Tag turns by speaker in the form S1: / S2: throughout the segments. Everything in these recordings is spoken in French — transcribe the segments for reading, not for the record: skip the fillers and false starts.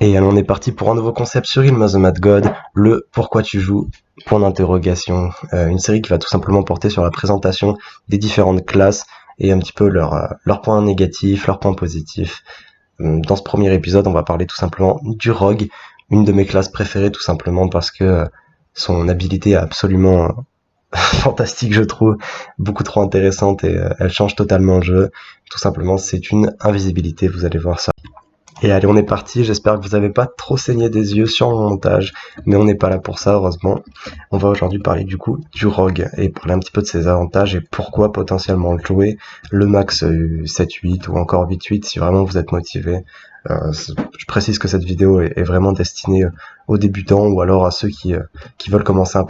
S1: Et alors on est parti pour un nouveau concept sur Ilma the Mad God, le pourquoi tu joues, point d'interrogation. Une série qui va tout simplement porter sur la présentation des différentes classes et un petit peu leurs points négatifs, leurs points positifs. Dans ce premier épisode, on va parler tout simplement du Rogue, une de mes classes préférées tout simplement parce que son habilité est absolument fantastique je trouve, beaucoup trop intéressante et elle change totalement le jeu. Tout simplement c'est une invisibilité, vous allez voir ça. Et allez, on est parti. J'espère que vous n'avez pas trop saigné des yeux sur mon montage, mais on n'est pas là pour ça, heureusement. On va aujourd'hui parler du coup du Rogue et parler un petit peu de ses avantages et pourquoi potentiellement le jouer. Le max 7-8 ou encore 8-8 si vraiment vous êtes motivé. Je précise que cette vidéo est vraiment destinée aux débutants ou alors à ceux qui veulent commencer un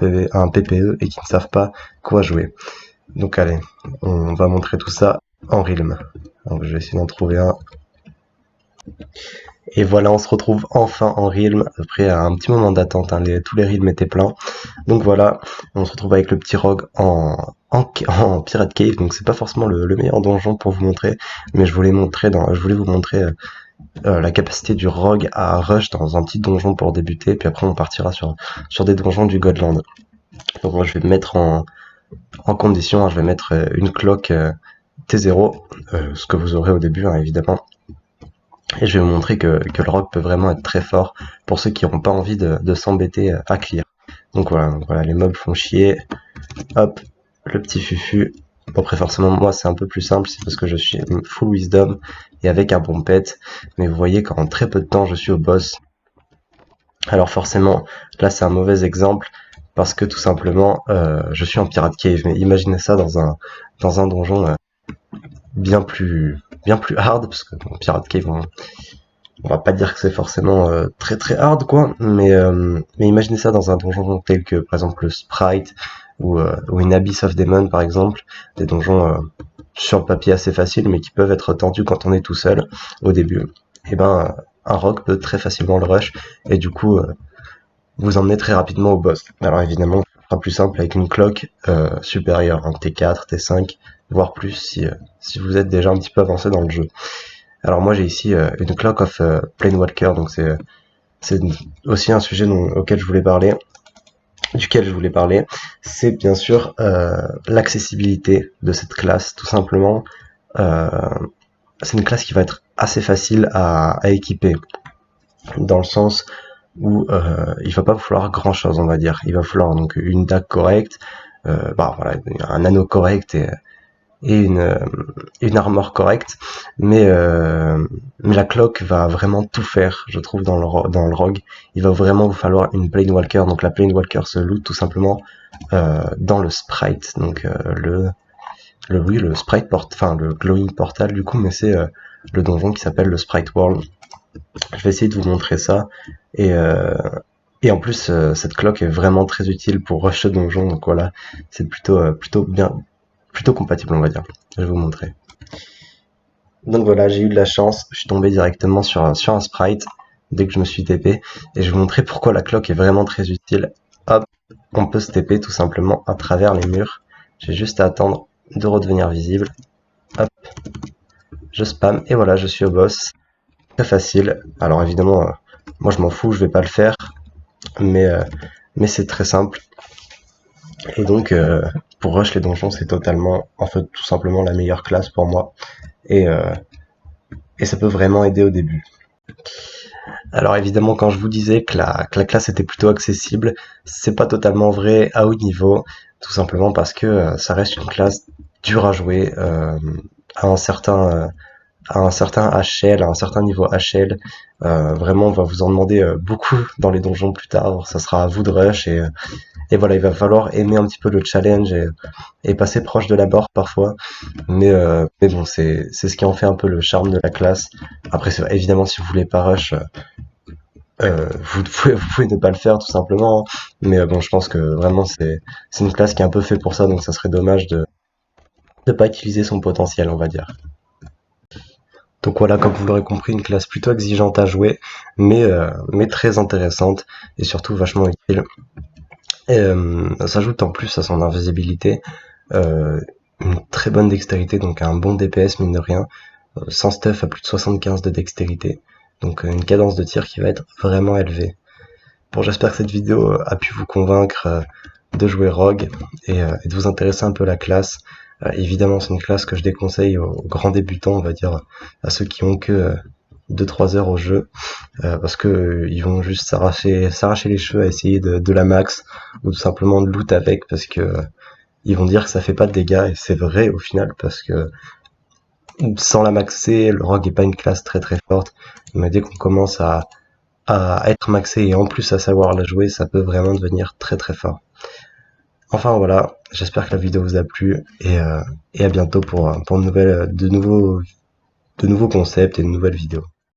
S1: PPE et qui ne savent pas quoi jouer. Donc allez, on va montrer tout ça en Realm. Donc je vais essayer d'en trouver un. Et voilà, on se retrouve enfin en Realm, après un petit moment d'attente, hein, tous les Realms étaient pleins. Donc voilà, on se retrouve avec le petit Rogue en Pirate Cave, donc c'est pas forcément le meilleur donjon pour vous montrer, mais je voulais vous montrer la capacité du Rogue à rush dans un petit donjon pour débuter, puis après on partira sur des donjons du Godland. Donc moi je vais me mettre en condition, hein, je vais mettre une cloque T0, ce que vous aurez au début hein, évidemment. Et je vais vous montrer que le rock peut vraiment être très fort pour ceux qui n'auront pas envie de s'embêter à clear. Donc voilà, les mobs font chier. Hop, le petit fufu. Bon, après forcément moi c'est un peu plus simple, c'est parce que je suis full wisdom et avec un bon pet. Mais vous voyez qu'en très peu de temps je suis au boss. Alors forcément là c'est un mauvais exemple parce que tout simplement je suis en pirate cave. Mais imaginez ça dans un donjon bien plus hard parce que bon, pirate cave on va pas dire que c'est forcément très très hard quoi, mais imaginez ça dans un donjon tel que par exemple le Sprite ou une Abyss of Demon par exemple, des donjons sur le papier assez faciles mais qui peuvent être tendus quand on est tout seul au début. Et ben un rock peut très facilement le rush et du coup vous emmener très rapidement au boss. Alors évidemment ce sera plus simple avec une cloque supérieure, un T4, T5, voire plus si vous êtes déjà un petit peu avancé dans le jeu. Alors moi j'ai ici une Clock of Planewalker, donc c'est aussi un sujet duquel je voulais parler. C'est bien sûr l'accessibilité de cette classe, tout simplement. Euh, c'est une classe qui va être assez facile à équiper, dans le sens où il va pas vous falloir grand chose, on va dire. Il va falloir donc une dague correcte, voilà, un anneau correct et une armor correcte, mais la cloque va vraiment tout faire, je trouve, dans le rogue. Il va vraiment vous falloir une Planewalker, donc la Planewalker se loot tout simplement dans le sprite, donc le sprite enfin le glowing portal du coup, mais c'est le donjon qui s'appelle le Sprite World. Je vais essayer de vous montrer ça et et en plus, cette cloque est vraiment très utile pour rush ce donjon, donc voilà, c'est plutôt compatible, on va dire. Je vais vous montrer. Donc voilà, j'ai eu de la chance, je suis tombé directement sur un sprite dès que je me suis TP, et je vais vous montrer pourquoi la cloque est vraiment très utile. Hop, on peut se TP tout simplement à travers les murs. J'ai juste à attendre de redevenir visible. Hop, je spam, et voilà, je suis au boss. Très facile. Alors évidemment, moi je m'en fous, je vais pas le faire, mais, euh, mais c'est très simple. Et donc, pour rush les donjons, c'est totalement, en fait, tout simplement la meilleure classe pour moi. Et, euh, et ça peut vraiment aider au début. Alors évidemment, quand je vous disais que la classe était plutôt accessible, c'est pas totalement vrai à haut niveau, tout simplement parce que ça reste une classe dure à jouer à un certain à un certain HL, à un certain niveau HL. Vraiment, on va vous en demander beaucoup dans les donjons plus tard. Ça sera à vous de rush et voilà, il va falloir aimer un petit peu le challenge et passer proche de la mort parfois. Mais bon, c'est ce qui en fait un peu le charme de la classe. Après, évidemment, si vous voulez pas rush, vous pouvez ne pas le faire tout simplement. Mais bon, je pense que vraiment c'est une classe qui est un peu fait pour ça, donc ça serait dommage de pas utiliser son potentiel, on va dire. Donc voilà, comme vous l'aurez compris, une classe plutôt exigeante à jouer, mais très intéressante et surtout vachement utile. Et s'ajoute en plus à son invisibilité une très bonne dextérité, donc un bon DPS mine de rien, sans stuff à plus de 75 de dextérité. donc une cadence de tir qui va être vraiment élevée. Bon, j'espère que cette vidéo a pu vous convaincre de jouer Rogue et de vous intéresser un peu à la classe. Évidemment, c'est une classe que je déconseille aux grands débutants, on va dire, à ceux qui ont que 2-3 heures au jeu, parce que ils vont juste s'arracher les cheveux à essayer de la max, ou tout simplement de loot avec, parce que ils vont dire que ça fait pas de dégâts, et c'est vrai au final, parce que sans la maxer, le Rogue est pas une classe très très forte, mais dès qu'on commence à être maxé et en plus à savoir la jouer, ça peut vraiment devenir très très fort. Enfin voilà, j'espère que la vidéo vous a plu et à bientôt pour de nouveaux concepts et de nouvelles vidéos.